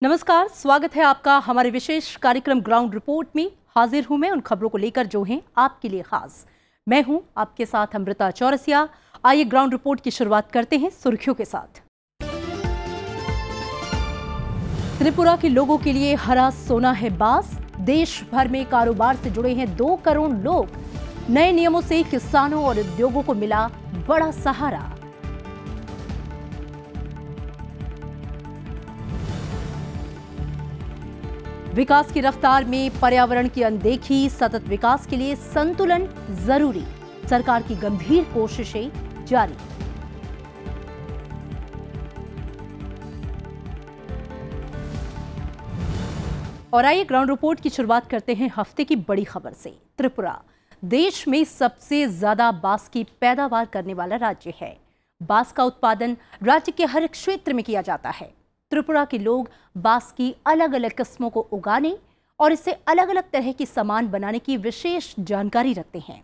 नमस्कार, स्वागत है आपका हमारे विशेष कार्यक्रम ग्राउंड रिपोर्ट में। हाजिर हूं मैं उन खबरों को लेकर जो हैं आपके लिए खास। मैं हूं आपके साथ अमृता चौरसिया। आइए ग्राउंड रिपोर्ट की शुरुआत करते हैं सुर्खियों के साथ। त्रिपुरा के लोगों के लिए हरा सोना है बांस। देश भर में कारोबार से जुड़े हैं 2 करोड़ लोग। नए नियमों से किसानों और उद्योगों को मिला बड़ा सहारा। विकास की रफ्तार में पर्यावरण की अनदेखी, सतत विकास के लिए संतुलन जरूरी। सरकार की गंभीर कोशिशें जारी। और आइए ग्राउंड रिपोर्ट की शुरुआत करते हैं हफ्ते की बड़ी खबर से। त्रिपुरा देश में सबसे ज्यादा बांस की पैदावार करने वाला राज्य है। बांस का उत्पादन राज्य के हर क्षेत्र में किया जाता है। त्रिपुरा के लोग बांस की अलग अलग किस्मों को उगाने और इससे अलग अलग तरह की सामान बनाने की विशेष जानकारी रखते हैं।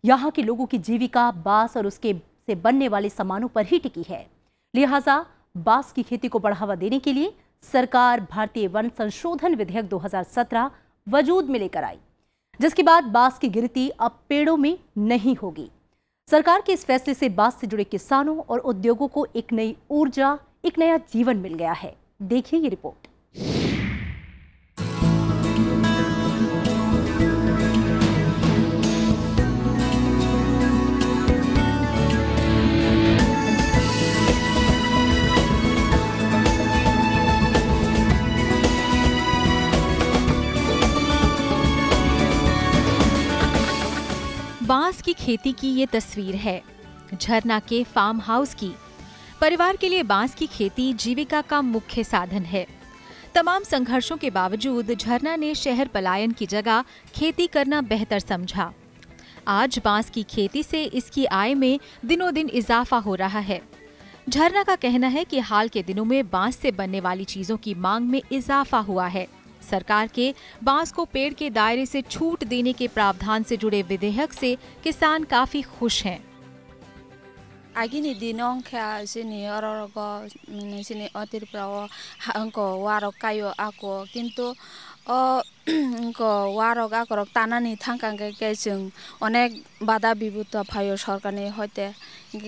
यहाँ के लोगों की जीविका बांस और उसके से बनने वाले सामानों पर ही टिकी है। लिहाजा बांस की खेती को बढ़ावा देने के लिए सरकार भारतीय वन संशोधन विधेयक 2017 वजूद में लेकर आई, जिसके बाद बांस की गिनती अब पेड़ों में नहीं होगी। सरकार के इस फैसले से बांस से जुड़े किसानों और उद्योगों को एक नई ऊर्जा, एक नया जीवन मिल गया है। देखिए ये रिपोर्ट। बांस की खेती की ये तस्वीर है झरना के फार्म हाउस की। परिवार के लिए बांस की खेती जीविका का मुख्य साधन है। तमाम संघर्षों के बावजूद झरना ने शहर पलायन की जगह खेती करना बेहतर समझा। आज बांस की खेती से इसकी आय में दिनों दिन इजाफा हो रहा है। झरना का कहना है कि हाल के दिनों में बांस से बनने वाली चीजों की मांग में इजाफा हुआ है। सरकार के बांस को पेड़ के दायरे से छूट देने के प्रावधान से जुड़े विधेयक से किसान काफी खुश हैं। आगिनी दिनों क्या सिनी और सिनी अतिरप्राव अंको वारो कायो आको किंतु अंको वारो आको ताना नहीं थांकांगे कैसे अनेक बाधा विभुत भाइयों सरकार ने होते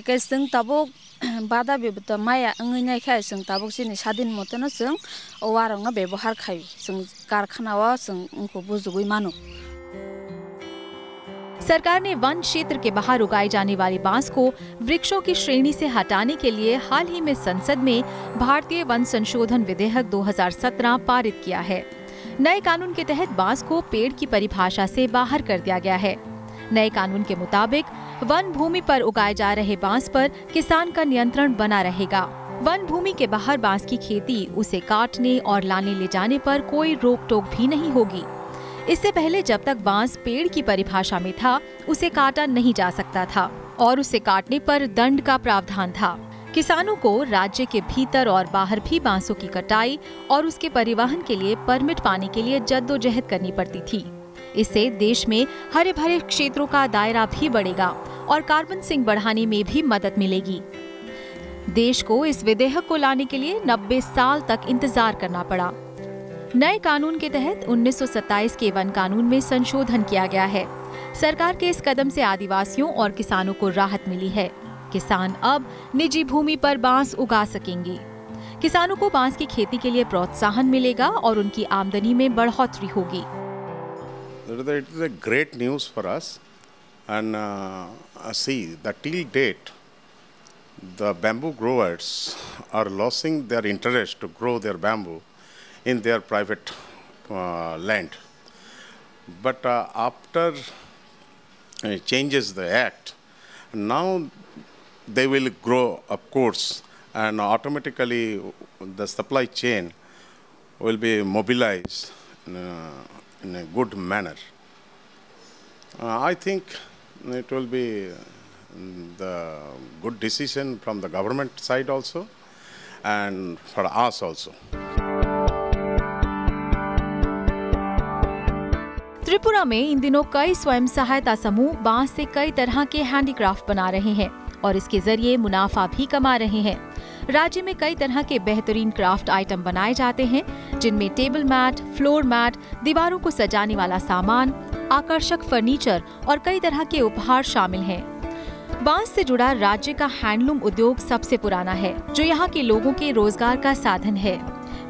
कैसे तबो बाधा विभुत माया अंगने कैसे तबो सिनी सादिन मत न संग वारो ना व्यवहार खायो संग कारखाना वा संग उनको बुजुर्ग मानो। सरकार ने वन क्षेत्र के बाहर उगाए जाने वाले बांस को वृक्षों की श्रेणी से हटाने के लिए हाल ही में संसद में भारतीय वन संशोधन विधेयक 2017 पारित किया है। नए कानून के तहत बांस को पेड़ की परिभाषा से बाहर कर दिया गया है। नए कानून के मुताबिक वन भूमि पर उगाए जा रहे बांस पर किसान का नियंत्रण बना रहेगा। वन भूमि के बाहर बांस की खेती, उसे काटने और लाने ले जाने पर कोई रोक टोक भी नहीं होगी। इससे पहले जब तक बांस पेड़ की परिभाषा में था, उसे काटा नहीं जा सकता था और उसे काटने पर दंड का प्रावधान था। किसानों को राज्य के भीतर और बाहर भी बांसों की कटाई और उसके परिवहन के लिए परमिट पाने के लिए जद्दोजहद करनी पड़ती थी। इससे देश में हरे भरे क्षेत्रों का दायरा भी बढ़ेगा और कार्बन सिंक बढ़ाने में भी मदद मिलेगी। देश को इस विधेयक को लाने के लिए 90 साल तक इंतजार करना पड़ा। नए कानून के तहत 1927 के वन कानून में संशोधन किया गया है। सरकार के इस कदम से आदिवासियों और किसानों को राहत मिली है। किसान अब निजी भूमि पर बांस उगा सकेंगे। किसानों को बांस की खेती के लिए प्रोत्साहन मिलेगा और उनकी आमदनी में बढ़ोतरी होगी। It is a great news for us, and see that till date the bamboo growers are losing their interest to grow their bamboo in their private land. But after changes the act, now they will grow, of course, and automatically the supply chain will be mobilized in a good manner. I think it will be the good decision from the government side also and for us also. Tripura में इन दिनों कई स्वयं सहायता समूह बांस से कई तरह के हैंडीक्राफ्ट बना रहे हैं और इसके जरिए मुनाफा भी कमा रहे हैं। राज्य में कई तरह के बेहतरीन क्राफ्ट आइटम बनाए जाते हैं, जिनमें टेबल मैट, फ्लोर मैट, दीवारों को सजाने वाला सामान, आकर्षक फर्नीचर और कई तरह के उपहार शामिल हैं। बांस से जुड़ा राज्य का हैंडलूम उद्योग सबसे पुराना है, जो यहाँ के लोगों के रोजगार का साधन है।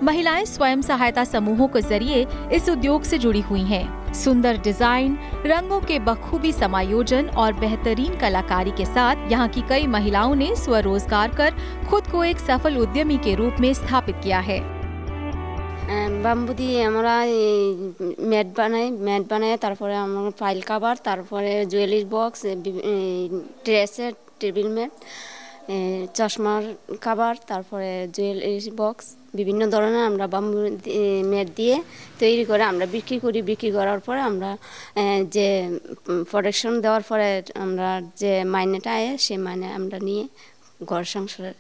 महिलाएं स्वयं सहायता समूहों के जरिए इस उद्योग से जुड़ी हुई हैं। सुंदर डिजाइन, रंगों के बखूबी समायोजन और बेहतरीन कलाकारी के साथ यहाँ की कई महिलाओं ने स्वरोजगार कर खुद को एक सफल उद्यमी के रूप में स्थापित किया है। बाम्बू दिए हमारा मैट बनाए तारपरे हमारा फाइल कवर, तारपरे जुएलारी बक्स, ड्रेसर, टेबिल मैट, चश्मार कवर, तारपरे जुएलारी बक्स বিভিন্ন ধরনের আমরা বাম্বু ম্যাট দিয়ে তৈরি করে আমরা বিক্রি করি। বিক্রি করার পরে আমরা যে প্রোডাকশন দেওয়ার পরে আমরা যে মাইনেটা আয় সেই মাইনে আমরা নিয়ে ঘর সংসার।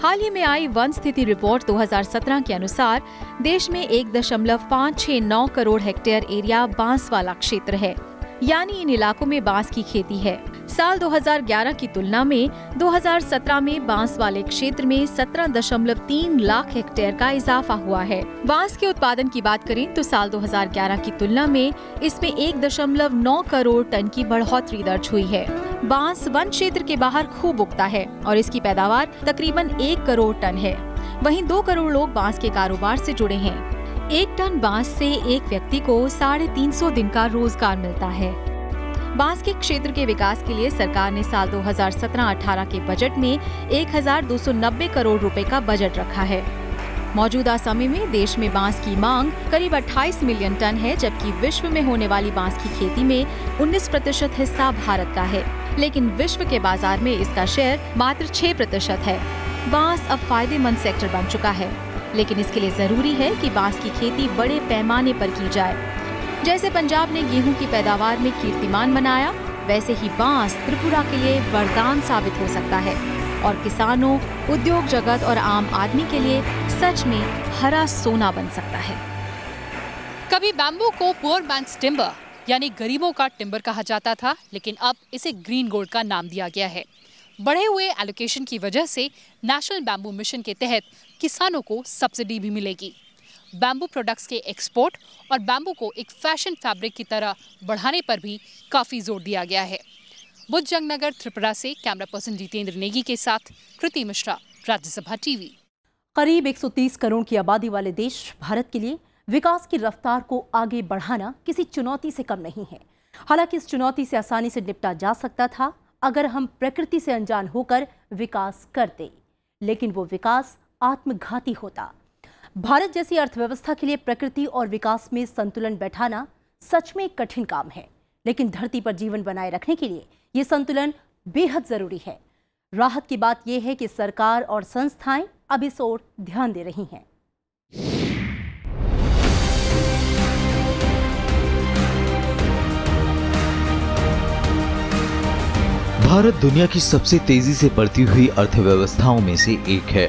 हाल ही में आई वन स्थिति रिपोर्ट 2017 के अनुसार देश में 1.569 करोड़ हेक्टेयर एरिया बांस वाला क्षेत्र है, यानी इन इलाकों में बांस की खेती है। साल 2011 की तुलना में 2017 में बांस वाले क्षेत्र में 17.3 लाख हेक्टेयर का इजाफा हुआ है। बांस के उत्पादन की बात करें तो साल 2011 की तुलना में इसमें 1.9 करोड़ टन की बढ़ोतरी दर्ज हुई है। बांस वन क्षेत्र के बाहर खूब उगता है और इसकी पैदावार तकरीबन 1 करोड़ टन है। वहीं 2 करोड़ लोग बांस के कारोबार से जुड़े हैं। 1 टन बांस से एक व्यक्ति को 350 दिन का रोजगार मिलता है। बांस के क्षेत्र के विकास के लिए सरकार ने साल 2017-18 के बजट में 1290 करोड़ रुपए का बजट रखा है। मौजूदा समय में देश में बांस की मांग करीब 28 मिलियन टन है, जबकि विश्व में होने वाली बांस की खेती में 19% हिस्सा भारत का है, लेकिन विश्व के बाजार में इसका शेयर मात्र 6% है। बांस अब फायदेमंद सेक्टर बन चुका है, लेकिन इसके लिए जरूरी है कि बांस की खेती बड़े पैमाने पर की जाए। जैसे पंजाब ने गेहूं की पैदावार में कीर्तिमान बनाया, वैसे ही बांस त्रिपुरा के लिए वरदान साबित हो सकता है और किसानों, उद्योग जगत और आम आदमी के लिए सच में हरा सोना बन सकता है। कभी बैम्बू को पुअर मैन्स टिम्बर यानी गरीबों का टिम्बर कहा जाता था, लेकिन अब इसे ग्रीन गोल्ड का नाम दिया गया है। बढ़े हुए एलोकेशन की वजह से नेशनल बैम्बू मिशन के तहत किसानों को सब्सिडी भी मिलेगी। बैम्बू प्रोडक्ट्स के एक्सपोर्ट और बैम्बू को एक फैशन फैब्रिक की तरह बढ़ाने पर भी काफी जोर दिया गया है। बुद्धजंगनगर, त्रिपुरा से कैमरा पर्सन जितेंद्र नेगी के साथ कृति मिश्रा, राज्यसभा टीवी। करीब 130 करोड़ की आबादी वाले देश भारत के लिए विकास की रफ्तार को आगे बढ़ाना किसी चुनौती से कम नहीं है। हालांकि इस चुनौती से आसानी से निपटा जा सकता था अगर हम प्रकृति से अनजान होकर विकास करते, लेकिन वो विकास आत्मघाती होता। भारत जैसी अर्थव्यवस्था के लिए प्रकृति और विकास में संतुलन बैठाना सच में एक कठिन काम है, लेकिन धरती पर जीवन बनाए रखने के लिए ये संतुलन बेहद जरूरी है। राहत की बात यह है कि सरकार और संस्थाएं अब इस ओर ध्यान दे रही हैं। भारत दुनिया की सबसे तेजी से बढ़ती हुई अर्थव्यवस्थाओं में से एक है।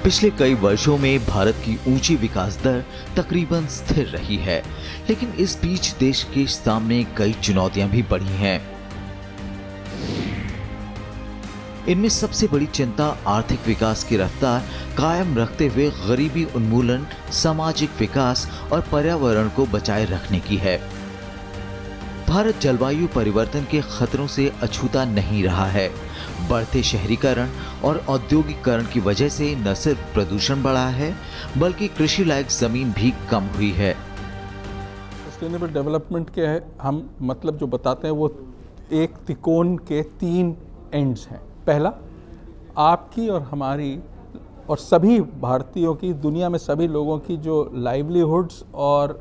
पिछले कई वर्षों में भारत की ऊंची विकास दर तकरीबन स्थिर रही है, लेकिन इस बीच देश के सामने कई चुनौतियां भी बढ़ी हैं। इनमें सबसे बड़ी चिंता आर्थिक विकास की रफ्तार कायम रखते हुए गरीबी उन्मूलन, सामाजिक विकास और पर्यावरण को बचाए रखने की है। भारत जलवायु परिवर्तन के खतरों से अछूता नहीं रहा है। बढ़ते शहरीकरण और औद्योगिकरण की वजह से न सिर्फ प्रदूषण बढ़ा है, बल्कि कृषि लायक जमीन भी कम हुई है। सस्टेनेबल डेवलपमेंट के हम मतलब जो बताते हैं वो एक त्रिकोण के 3 एंड्स हैं। पहला, आपकी और हमारी और सभी भारतीयों की, दुनिया में सभी लोगों की जो लाइवलीहुड्स और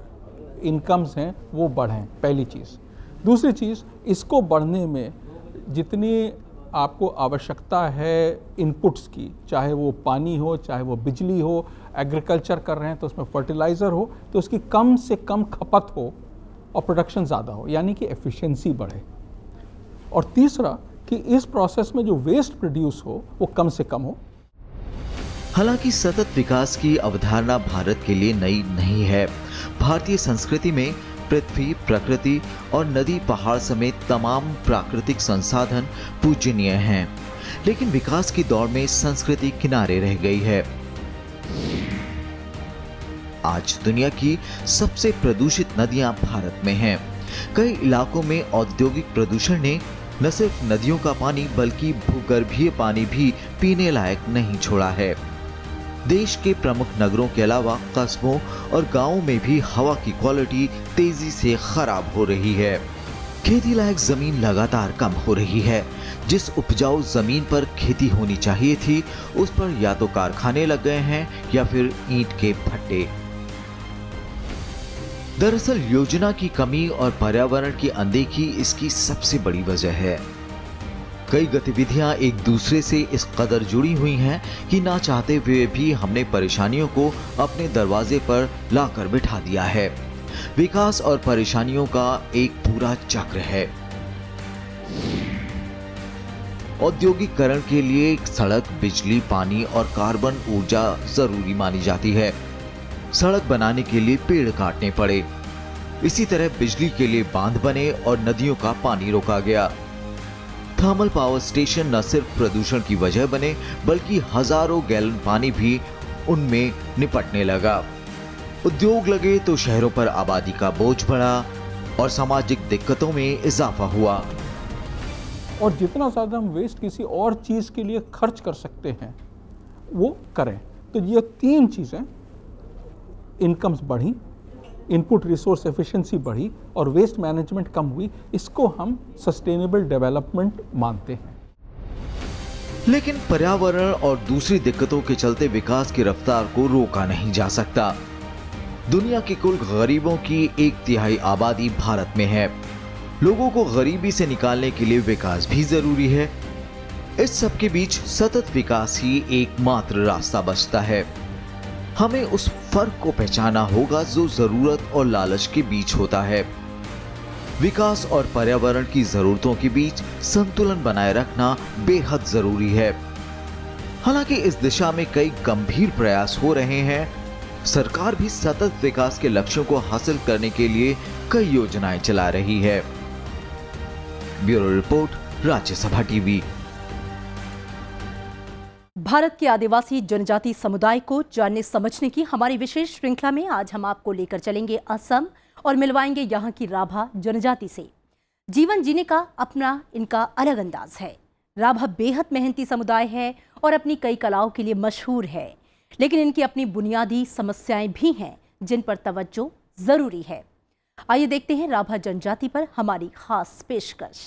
इनकम्स हैं वो बढ़ें, पहली चीज़। दूसरी चीज़, इसको बढ़ने में जितनी आपको आवश्यकता है इनपुट्स की, चाहे वो पानी हो, चाहे वो बिजली हो, एग्रीकल्चर कर रहे हैं तो उसमें फर्टिलाइज़र हो, तो उसकी कम से कम खपत हो और प्रोडक्शन ज़्यादा हो, यानी कि एफिशिएंसी बढ़े। और तीसरा कि इस प्रोसेस में जो वेस्ट प्रोड्यूस हो वो कम से कम हो। हालांकि सतत विकास की अवधारणा भारत के लिए नई नहीं है। भारतीय संस्कृति में पृथ्वी, प्रकृति और नदी, पहाड़ समेत तमाम प्राकृतिक संसाधन पूजनीय हैं। लेकिन विकास की दौड़ में संस्कृति किनारे रह गई है। आज दुनिया की सबसे प्रदूषित नदियां भारत में हैं। कई इलाकों में औद्योगिक प्रदूषण ने न सिर्फ नदियों का पानी बल्कि भूगर्भीय पानी भी पीने लायक नहीं छोड़ा है। देश के प्रमुख नगरों के अलावा कस्बों और गांवों में भी हवा की क्वालिटी तेजी से खराब हो रही है। खेती लायक जमीन लगातार कम हो रही है। जिस उपजाऊ जमीन पर खेती होनी चाहिए थी, उस पर या तो कारखाने लग गए हैं या फिर ईंट के भट्टे। दरअसल योजना की कमी और पर्यावरण की अनदेखी इसकी सबसे बड़ी वजह है। कई गतिविधियां एक दूसरे से इस कदर जुड़ी हुई हैं कि ना चाहते हुए भी हमने परेशानियों को अपने दरवाजे पर लाकर बिठा दिया है। विकास और परेशानियों का एक पूरा चक्र है। औद्योगिकरण के लिए सड़क, बिजली, पानी और कार्बन ऊर्जा जरूरी मानी जाती है। सड़क बनाने के लिए पेड़ काटने पड़े। इसी तरह बिजली के लिए बांध बने और नदियों का पानी रोका गया। थर्मल पावर स्टेशन न सिर्फ प्रदूषण की वजह बने बल्कि हजारों गैलन पानी भी उनमें निपटने लगा। उद्योग लगे तो शहरों पर आबादी का बोझ बढ़ा और सामाजिक दिक्कतों में इजाफा हुआ। और जितना ज्यादा हम वेस्ट किसी और चीज के लिए खर्च कर सकते हैं वो करें। तो ये तीन चीजें, इनकम्स बढ़ी, इनपुट रिसोर्स एफिशिएंसी बढ़ी और वेस्ट मैनेजमेंट कम हुई, इसको हम सस्टेनेबल डेवलपमेंट मानते हैं। लेकिन पर्यावरण और दूसरी दिक्कतों के चलते विकास की रफ्तार को रोका नहीं जा सकता। दुनिया के कुल गरीबों की 1/3 आबादी भारत में है। लोगों को गरीबी से निकालने के लिए विकास भी जरूरी है। इस सब के बीच सतत विकास ही एकमात्र रास्ता बचता है। हमें उस फर्क को पहचाना होगा जो जरूरत और लालच के बीच होता है। विकास और पर्यावरण की जरूरतों के बीच संतुलन बनाए रखना बेहद जरूरी है। हालांकि इस दिशा में कई गंभीर प्रयास हो रहे हैं। सरकार भी सतत विकास के लक्ष्यों को हासिल करने के लिए कई योजनाएं चला रही है। Bureau report, Rajya Sabha TV. Bharat के आदिवासी जनजाति समुदाय को जानने समझने की हमारी विशेष श्रृंखला में आज हम आपको लेकर चलेंगे असम और मिलवाएंगे यहाँ की राभा जनजाति से। जीवन जीने का अपना इनका अलग अंदाज है। राभा बेहद मेहनती समुदाय है और अपनी कई कलाओं के लिए मशहूर है, लेकिन इनकी अपनी बुनियादी समस्याएं भी हैं जिन पर तवज्जो जरूरी है। आइए देखते हैं राभा जनजाति पर हमारी खास पेशकश।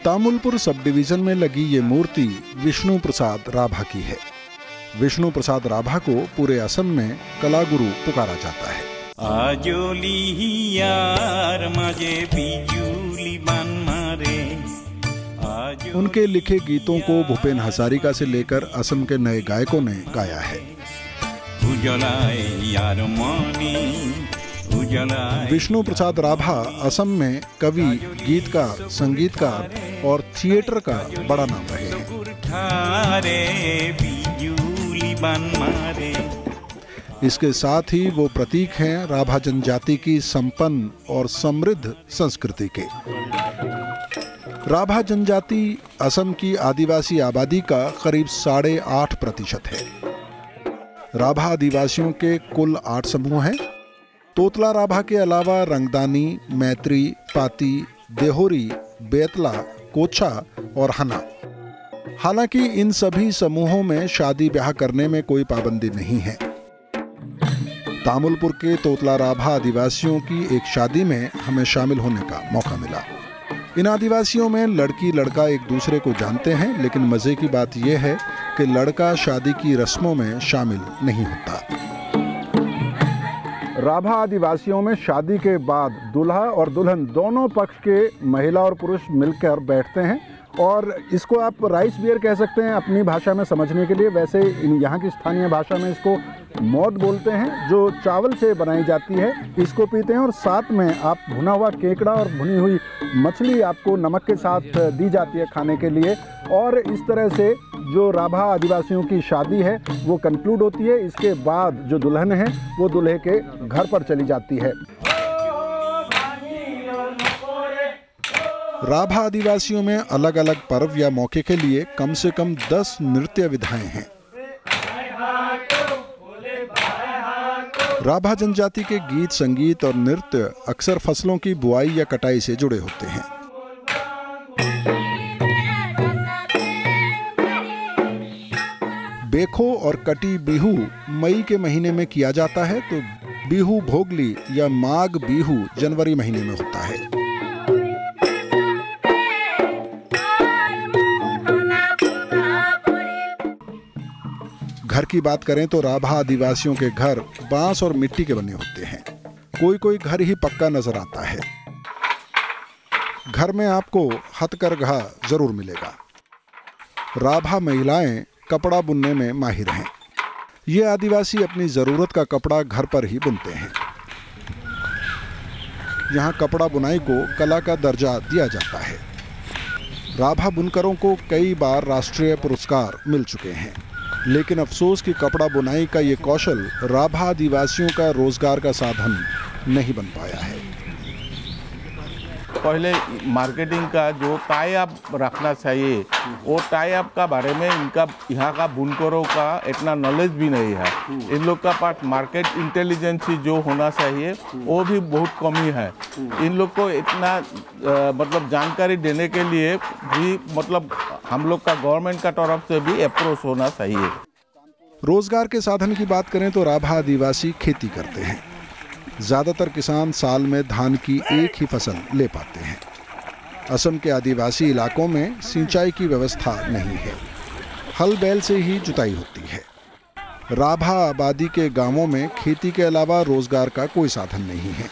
तामुलपुर सब डिवीजन में लगी ये मूर्ति विष्णु प्रसाद राभा की है। विष्णु प्रसाद राभा को पूरे असम में कला गुरु पुकारा जाता है। उनके लिखे गीतों को भूपेन हजारिका से लेकर असम के नए गायकों ने गाया है। विष्णु प्रसाद राभा असम में कवि, गीतकार, संगीतकार और थिएटर का बड़ा नाम रहे हैं। इसके साथ ही वो प्रतीक हैं राभा जनजाति की संपन्न और समृद्ध संस्कृति के। राभा जनजाति असम की आदिवासी आबादी का करीब 8.5% है। राभा आदिवासियों के कुल 8 समूह हैं। तोतला राभा के अलावा रंगदानी, मैत्री, पाती, देहोरी, बेतला, कोछा और हना। हालांकि इन सभी समूहों में शादी ब्याह करने में कोई पाबंदी नहीं है। तामुलपुर के तोतला राभा आदिवासियों की एक शादी में हमें शामिल होने का मौका मिला। इन आदिवासियों में लड़की लड़का एक दूसरे को जानते हैं, लेकिन मजे की बात यह है कि लड़का शादी की रस्मों में शामिल नहीं होता। राभा आदिवासियों में शादी के बाद दूल्हा और दुल्हन दोनों पक्ष के महिला और पुरुष मिलकर बैठते हैं और इसको आप राइस बियर कह सकते हैं अपनी भाषा में समझने के लिए। वैसे यहाँ की स्थानीय भाषा में इसको मौत बोलते हैं, जो चावल से बनाई जाती है। इसको पीते हैं और साथ में आप भुना हुआ केकड़ा और भुनी हुई मछली आपको नमक के साथ दी जाती है खाने के लिए। और इस तरह से जो राभा आदिवासियों की शादी है वो कंक्लूड होती है। इसके बाद जो दुल्हन है वो दूल्हे के घर पर चली जाती है। राभा आदिवासियों में अलग अलग पर्व या मौके के लिए कम से कम 10 नृत्य विधाएं हैं। राभा जनजाति के गीत, संगीत और नृत्य अक्सर फसलों की बुआई या कटाई से जुड़े होते हैं। बेखो और कटी बिहू मई के महीने में किया जाता है, तो बिहू भोगली या माघ बिहू जनवरी महीने में होता है। घर की बात करें तो राभा आदिवासियों के घर बांस और मिट्टी के बने होते हैं। कोई कोई घर ही पक्का नजर आता है। घर में आपको हथकरघा जरूर मिलेगा। राभा महिलाएं कपड़ा बुनने में माहिर हैं। ये आदिवासी अपनी जरूरत का कपड़ा घर पर ही बुनते हैं। यहाँ कपड़ा बुनाई को कला का दर्जा दिया जाता है। राभा बुनकरों को कई बार राष्ट्रीय पुरस्कार मिल चुके हैं, लेकिन अफसोस कि कपड़ा बुनाई का ये कौशल राभा आदिवासियों का रोजगार का साधन नहीं बन पाया है। पहले मार्केटिंग का जो टाई अप रखना चाहिए, वो टाई अप का बारे में इनका यहाँ का बुनकरों का इतना नॉलेज भी नहीं है। इन लोग का पास मार्केट इंटेलिजेंसी जो होना चाहिए वो भी बहुत कमी है। इन लोग को इतना मतलब जानकारी देने के लिए भी मतलब हम लोग का गवर्नमेंट का तरफ से भी अप्रोच होना चाहिए। रोजगार के साधन की बात करें तो राभा आदिवासी खेती करते हैं। ज़्यादातर किसान साल में धान की एक ही फसल ले पाते हैं। असम के आदिवासी इलाकों में सिंचाई की व्यवस्था नहीं है। हल बैल से ही जुताई होती है। राभा आबादी के गांवों में खेती के अलावा रोजगार का कोई साधन नहीं है।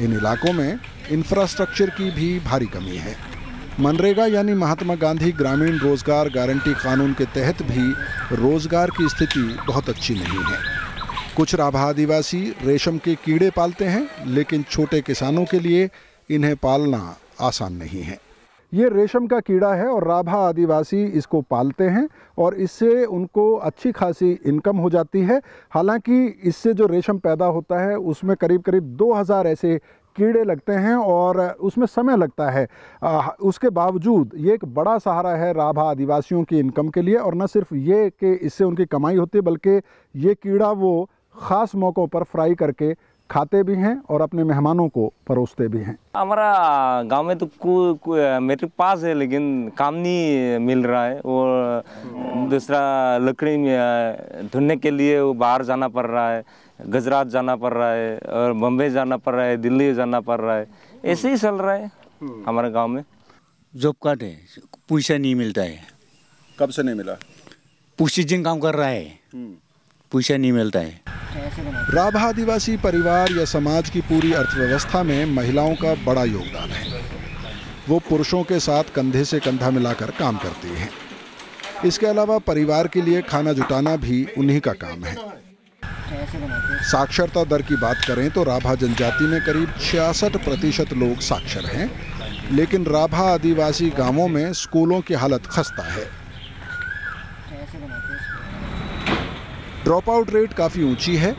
इन इलाकों में इंफ्रास्ट्रक्चर की भी भारी कमी है। मनरेगा यानी महात्मा गांधी ग्रामीण रोजगार गारंटी कानून के तहत भी रोजगार की स्थिति बहुत अच्छी नहीं है। कुछ राभा आदिवासी रेशम के कीड़े पालते हैं, लेकिन छोटे किसानों के लिए इन्हें पालना आसान नहीं है। ये रेशम का कीड़ा है और राभा आदिवासी इसको पालते हैं और इससे उनको अच्छी खासी इनकम हो जाती है। हालांकि इससे जो रेशम पैदा होता है उसमें करीब करीब 2000 ऐसे कीड़े लगते हैं और उसमें समय लगता है। उसके बावजूद ये एक बड़ा सहारा है राभा आदिवासियों की इनकम के लिए। और न सिर्फ ये कि इससे उनकी कमाई होती है, बल्कि ये कीड़ा वो ख़ास मौक़ों पर फ्राई करके खाते भी हैं और अपने मेहमानों को परोसते भी हैं। हमारा गांव में तो मेरे पास है, लेकिन काम नहीं मिल रहा है। और दूसरा लकड़ी में ढूंढने के लिए वो बाहर जाना पड़ रहा है, गुजरात जाना पड़ रहा है और बम्बई जाना पड़ रहा है, दिल्ली जाना पड़ रहा है। ऐसे ही चल रहा है हमारे गांव में। जॉब कार्ड है, पैसा नहीं मिलता है। कब से नहीं मिला? कुछ दिन काम कर रहा है, पैसा नहीं मिलता है। राभा आदिवासी परिवार या समाज की पूरी अर्थव्यवस्था में महिलाओं का बड़ा योगदान है। वो पुरुषों के साथ कंधे से कंधा मिलाकर काम करती हैं। इसके अलावा परिवार के लिए खाना जुटाना भी उन्हीं का काम है। साक्षरता दर की बात करें तो राभा जनजाति में करीब 66% लोग साक्षर हैं, लेकिन राभा आदिवासी गांवों में स्कूलों की हालत खस्ता है। ड्रॉप आउट रेट काफ़ी ऊंची है।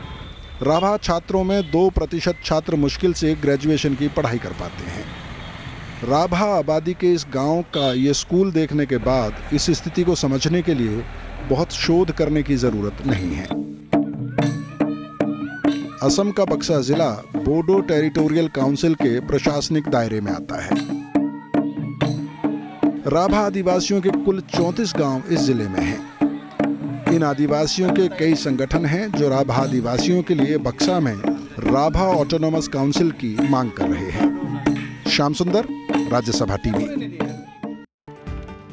राभा छात्रों में 2% छात्र मुश्किल से ग्रेजुएशन की पढ़ाई कर पाते हैं। राभा आबादी के इस गांव का ये स्कूल देखने के बाद इस स्थिति को समझने के लिए बहुत शोध करने की ज़रूरत नहीं है। असम का बक्सा जिला बोडो टेरिटोरियल काउंसिल के प्रशासनिक दायरे में आता है। राभा आदिवासियों के कुल 34 गांव इस जिले में हैं। इन आदिवासियों के कई संगठन हैं जो राभा आदिवासियों के लिए बक्सा में राभा ऑटोनोमस काउंसिल की मांग कर रहे हैं। श्याम सुंदर, राज्यसभा टीवी।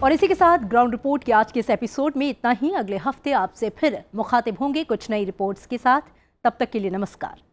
और इसी के साथ ग्राउंड रिपोर्ट के आज के इस एपिसोड में इतना ही। अगले हफ्ते आपसे फिर मुखातिब होंगे कुछ नई रिपोर्ट्स के साथ। तब तक के लिए नमस्कार।